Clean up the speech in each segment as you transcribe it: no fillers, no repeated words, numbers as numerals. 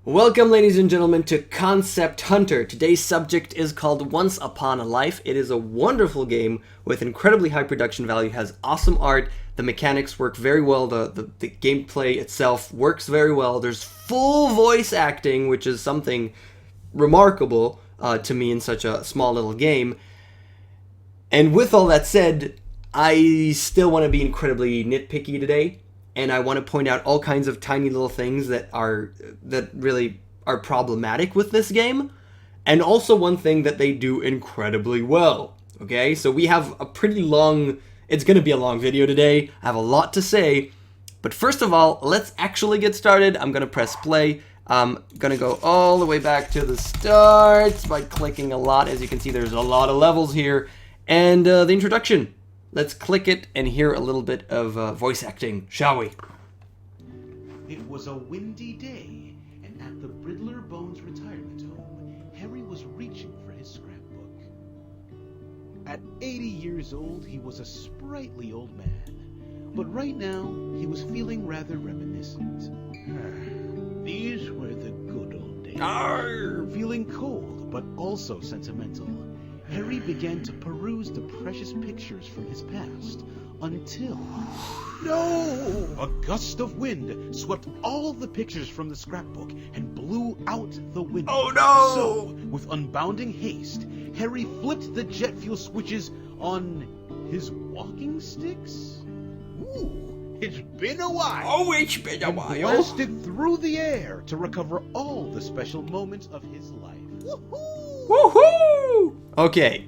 Welcome, ladies and gentlemen, to Concept Hunter. Today's subject is called Once Upon a Life. It is a wonderful game with incredibly high production value, has awesome art, the mechanics work very well, the gameplay itself works very well, there's full voice acting, which is something remarkable to me in such a small little game. And with all that said, I still want to be incredibly nitpicky today. And I want to point out all kinds of tiny little things that really are problematic with this game. And also one thing that they do incredibly well. Okay, so we have a pretty long, it's going to be a long video today. I have a lot to say. But first of all, let's actually get started. I'm going to press play. I'm going to go all the way back to the start by clicking a lot. As you can see, there's a lot of levels here. And the introduction. Let's click it and hear a little bit of voice acting, shall we? It was a windy day, and at the Bridler Bones retirement home, Harry was reaching for his scrapbook. At 80 years old, he was a sprightly old man, but right now, he was feeling rather reminiscent. These were the good old days. Arr! Feeling cold, but also sentimental, Harry began to peruse the precious pictures from his past, until... No! A gust of wind swept all the pictures from the scrapbook and blew out the window. Oh no! So, with unbounding haste, Harry flipped the jet fuel switches on his walking sticks? Ooh, it's been a while! Oh, it's been a And while! blasted through the air to recover all the special moments of his life. Woohoo! Woohoo! Okay.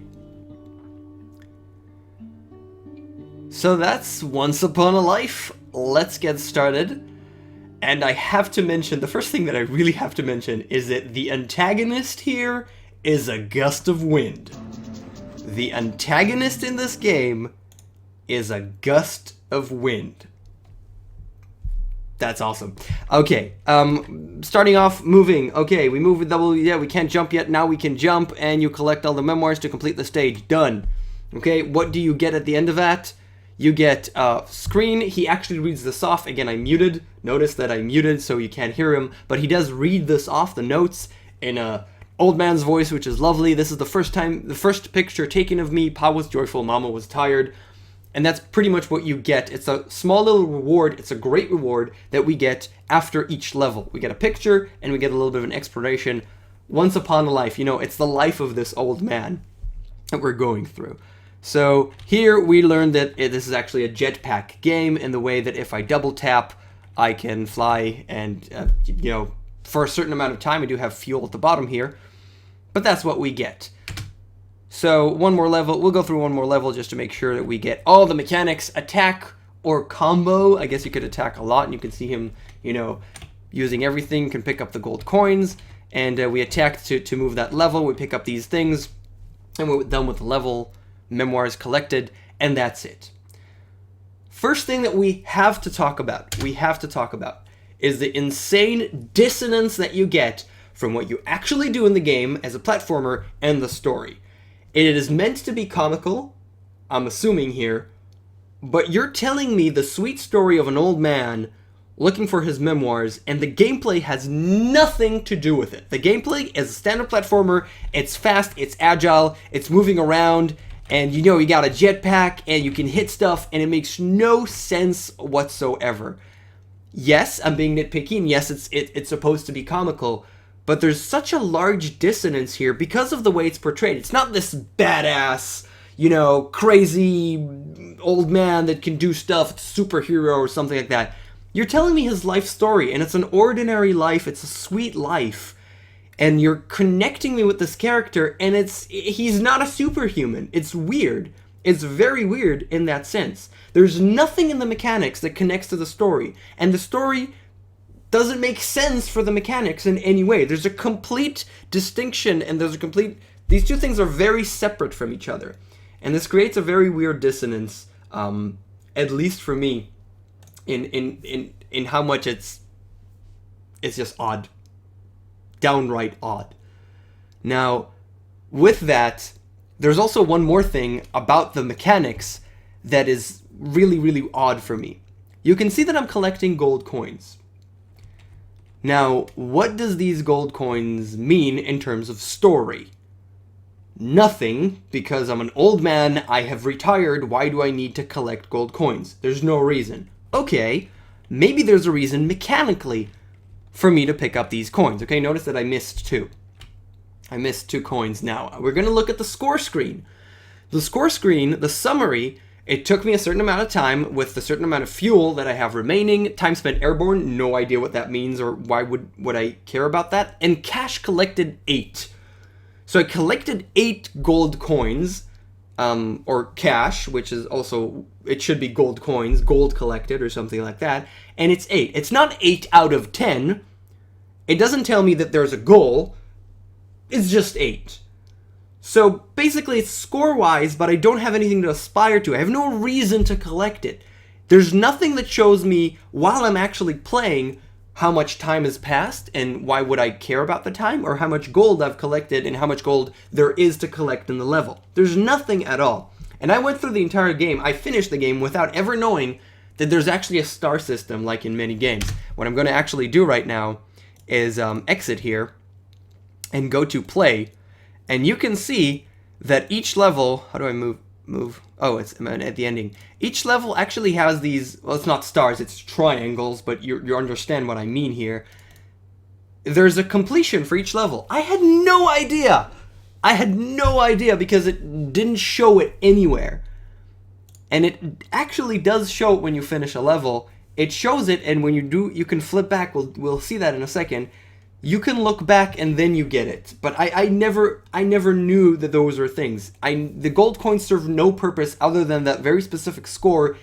So that's Once Upon a Life. Let's get started. And I have to mention, the first thing that I really have to mention is that the antagonist here is a gust of wind. The antagonist in this game is a gust of wind. That's awesome. Okay, starting off, moving. Okay, we move with double, yeah, we can't jump yet, now we can jump, and you collect all the memoirs to complete the stage. Done. Okay, what do you get at the end of that? You get screen. He actually reads this off. Again, I muted. Notice that I muted so you can't hear him, but he does read this off, the notes, in a old man's voice, which is lovely. This is the first picture taken of me. Pa was joyful, Mama was tired. And that's pretty much what you get. It's a small little reward. It's a great reward that we get after each level. We get a picture, and we get a little bit of an exploration. Once upon a life, you know, it's the life of this old man that we're going through. So here we learn that this is actually a jetpack game in the way that if I double tap, I can fly and, you know, for a certain amount of time. I do have fuel at the bottom here, but that's what we get. So one more level, we'll go through one more level just to make sure that we get all the mechanics. Attack or combo, I guess you could attack a lot, and you can see him, you know, using everything. You can pick up the gold coins, and we attack to move that level. We pick up these things, and we're done with the level, memoirs collected, and that's it. First thing that we have to talk about is the insane dissonance that you get from what you actually do in the game as a platformer and the story. It is meant to be comical, I'm assuming here, but you're telling me the sweet story of an old man looking for his memoirs, and the gameplay has nothing to do with it. The gameplay is a standard platformer, it's fast, it's agile, it's moving around, and you know you got a jetpack, and you can hit stuff, and it makes no sense whatsoever. Yes, I'm being nitpicky, and yes, it's supposed to be comical, but there's such a large dissonance here because of the way it's portrayed. It's not this badass, you know, crazy old man that can do stuff, superhero or something like that. You're telling me his life story, and it's an ordinary life, it's a sweet life, and you're connecting me with this character, and he's not a superhuman. It's weird. It's very weird in that sense. There's nothing in the mechanics that connects to the story, and the story doesn't make sense for the mechanics in any way. There's a complete distinction, and these two things are very separate from each other. And this creates a very weird dissonance, at least for me, in how much it's just odd. Downright odd. Now, with that, there's also one more thing about the mechanics that is really, really odd for me. You can see that I'm collecting gold coins. Now, what does these gold coins mean in terms of story? Nothing, because I'm an old man, I have retired, why do I need to collect gold coins? There's no reason. Okay, maybe there's a reason mechanically for me to pick up these coins. Okay, notice that I missed 2. I missed 2 coins. Now, we're going to look at the score screen. The score screen, the summary, it took me a certain amount of time with a certain amount of fuel that I have remaining. Time spent airborne, no idea what that means or why would I care about that. And cash collected 8. So I collected 8 gold coins, or cash, which is also, it should be gold coins, gold collected or something like that. And it's 8. It's not 8 out of 10. It doesn't tell me that there's a goal. It's just 8. So basically it's score-wise, but I don't have anything to aspire to. I have no reason to collect it. There's nothing that shows me, while I'm actually playing, how much time has passed and why would I care about the time, or how much gold I've collected and how much gold there is to collect in the level. There's nothing at all. And I went through the entire game. I finished the game without ever knowing that there's actually a star system like in many games. What I'm going to actually do right now is exit here and go to play. And you can see that each level, how do I move? Oh, it's at the ending. Each level actually has these, well, it's not stars, it's triangles, but you understand what I mean here. There's a completion for each level. I had no idea. I had no idea because it didn't show it anywhere. And it actually does show it when you finish a level. It shows it, and when you do, you can flip back. We'll see that in a second. You can look back and then you get it. But I never knew that those were things. The gold coins serve no purpose other than that very specific score,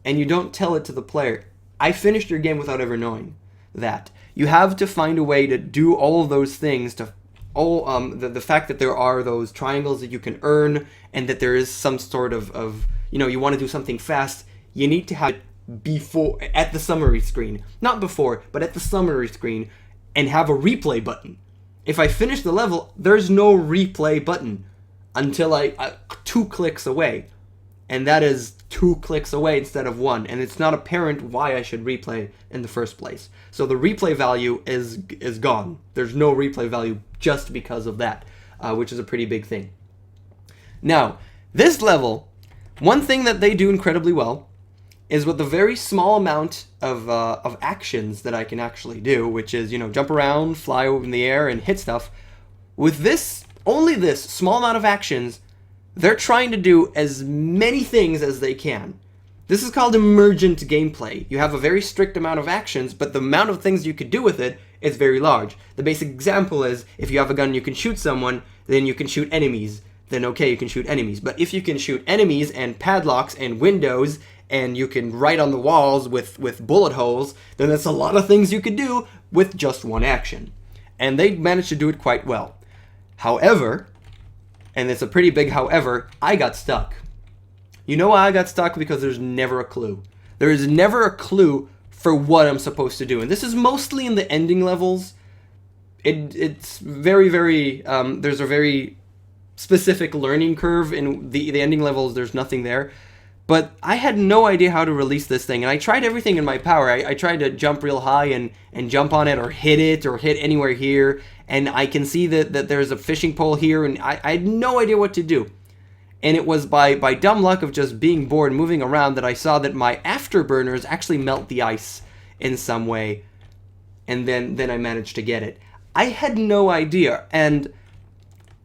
and you don't tell it to the player. I finished your game without ever knowing that. You have to find a way to do all of those things, to the fact that there are those triangles that you can earn, and that there is some sort of you want to do something fast, you need to have it before, at the summary screen. Not before, but at the summary screen, and have a replay button. If I finish the level, there's no replay button until I 2 clicks away. And that is 2 clicks away instead of 1. And it's not apparent why I should replay in the first place. So the replay value is gone. There's no replay value just because of that, which is a pretty big thing. Now, this level, one thing that they do incredibly well is with the very small amount of actions that I can actually do, which is, jump around, fly over in the air, and hit stuff. With this, only this small amount of actions, they're trying to do as many things as they can. This is called emergent gameplay. You have a very strict amount of actions, but the amount of things you could do with it is very large. The basic example is, if you have a gun and you can shoot someone, then you can shoot enemies. Then okay, you can shoot enemies. But if you can shoot enemies and padlocks and windows, and you can write on the walls with bullet holes, then that's a lot of things you could do with just one action. And they managed to do it quite well. However, and it's a pretty big however, I got stuck. You know why I got stuck? Because there's never a clue. There is never a clue for what I'm supposed to do. And this is mostly in the ending levels. It's very, very, there's a very specific learning curve. In the ending levels, there's nothing there. But I had no idea how to release this thing, and I tried everything in my power. I tried to jump real high and jump on it or hit anywhere here, and I can see that there's a fishing pole here, and I had no idea what to do. And it was by dumb luck of just being bored, moving around, that I saw that my afterburners actually melt the ice in some way, and then I managed to get it. I had no idea, and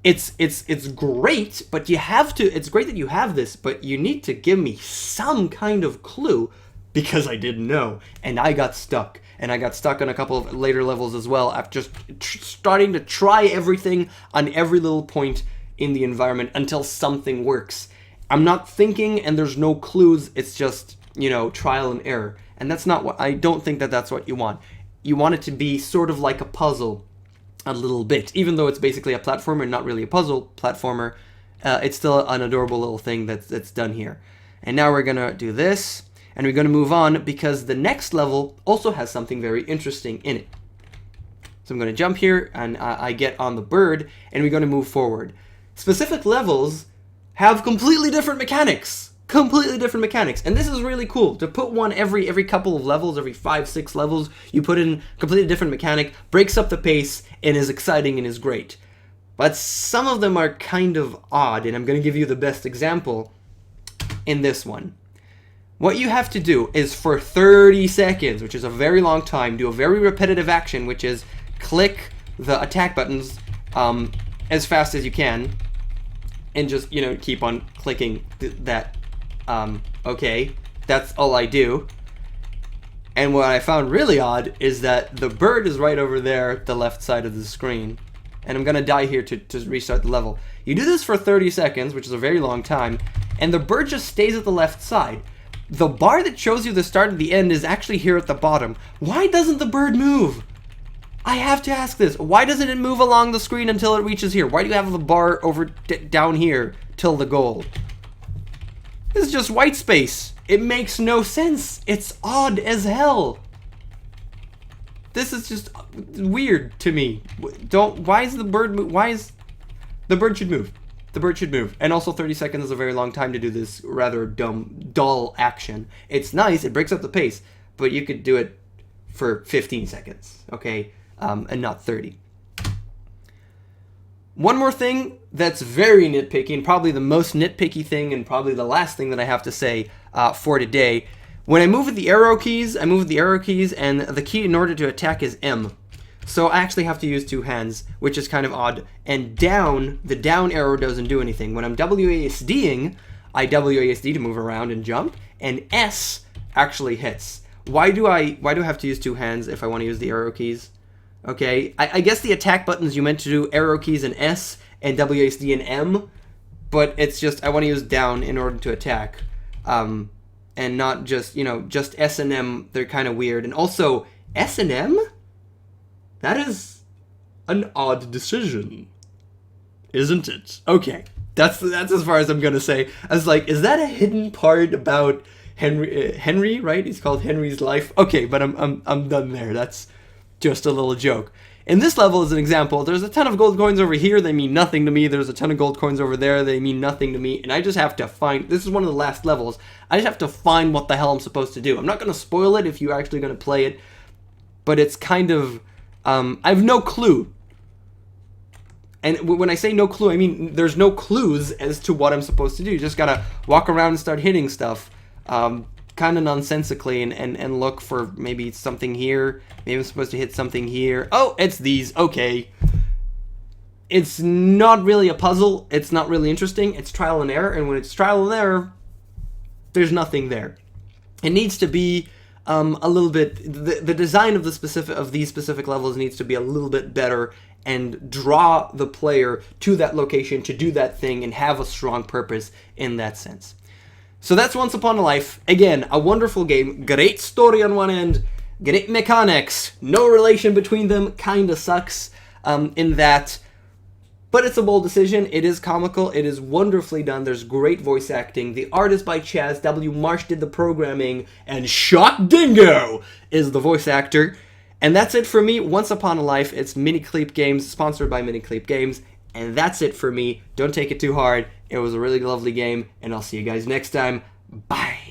it's great, but you have to, it's great that you have this, but you need to give me some kind of clue, because I didn't know, and I got stuck. And I got stuck on a couple of later levels as well, after just starting to try everything on every little point in the environment until something works. I'm not thinking, and there's no clues, it's just, trial and error. And that's not what, I don't think that that's what you want. You want it to be sort of like a puzzle, a little bit, even though it's basically a platformer, not really a puzzle platformer. It's still an adorable little thing that's done here. And now we're gonna do this, and we're gonna move on because the next level also has something very interesting in it. So I'm gonna jump here, and I get on the bird, and we're gonna move forward. Specific levels have completely different mechanics. completely different mechanics. And this is really cool. To put one every couple of levels, every 5-6 levels, you put in completely different mechanic, breaks up the pace, and is exciting and is great. But some of them are kind of odd, and I'm going to give you the best example in this one. What you have to do is for 30 seconds, which is a very long time, do a very repetitive action, which is click the attack buttons as fast as you can, and just, you know, keep on clicking that. Okay, that's all I do. And what I found really odd is that the bird is right over there at the left side of the screen. And I'm going to die here to restart the level. You do this for 30 seconds, which is a very long time, and the bird just stays at the left side. The bar that shows you the start and the end is actually here at the bottom. Why doesn't the bird move? I have to ask this. Why doesn't it move along the screen until it reaches here? Why do you have the bar over down here till the goal? This is just white space. It makes no sense. It's odd as hell. This is just weird to me. Why is the bird the bird should move. The bird should move. And also 30 seconds is a very long time to do this rather dull action. It's nice, it breaks up the pace, but you could do it for 15 seconds, okay? And not 30. One more thing that's very nitpicky, and probably the most nitpicky thing, and probably the last thing that I have to say for today. When I move with the arrow keys, and the key in order to attack is M. So I actually have to use two hands, which is kind of odd. And the down arrow doesn't do anything. When I'm WASDing, I WASD to move around and jump, and S actually hits. Why do I have to use two hands if I want to use the arrow keys? Okay, I guess the attack buttons you meant to do arrow keys and S and WASD and M, but it's just I want to use down in order to attack. And not just, just S and M, they're kind of weird. And also, S and M? That is an odd decision, isn't it? Okay, that's as far as I'm gonna say. I was like, is that a hidden part about Henry, right? He's called Henry's life. Okay, but I'm done there. That's just a little joke. In this level, as an example, there's a ton of gold coins over here. They mean nothing to me. There's a ton of gold coins over there. They mean nothing to me. And I just have to find... This is one of the last levels. I just have to find what the hell I'm supposed to do. I'm not going to spoil it if you're actually going to play it. But it's kind of... I have no clue. And when I say no clue, I mean there's no clues as to what I'm supposed to do. You just got to walk around and start hitting stuff. Kind of nonsensically and look for maybe something here. Maybe I'm supposed to hit something here. Oh, it's these. Okay. It's not really a puzzle. It's not really interesting. It's trial and error. And when it's trial and error, there's nothing there. It needs to be a little bit... The design of these specific levels needs to be a little bit better and draw the player to that location to do that thing and have a strong purpose in that sense. So that's Once Upon a Life. Again, a wonderful game. Great story on one end. Great mechanics. No relation between them. Kinda sucks in that. But it's a bold decision. It is comical. It is wonderfully done. There's great voice acting. The art is by Chaz. W. Marsh did the programming. And Shot Dingo is the voice actor. And that's it for me. Once Upon a Life. It's Mini Cleep Games. Sponsored by Mini Cleep Games. And that's it for me. Don't take it too hard. It was a really lovely game, and I'll see you guys next time. Bye.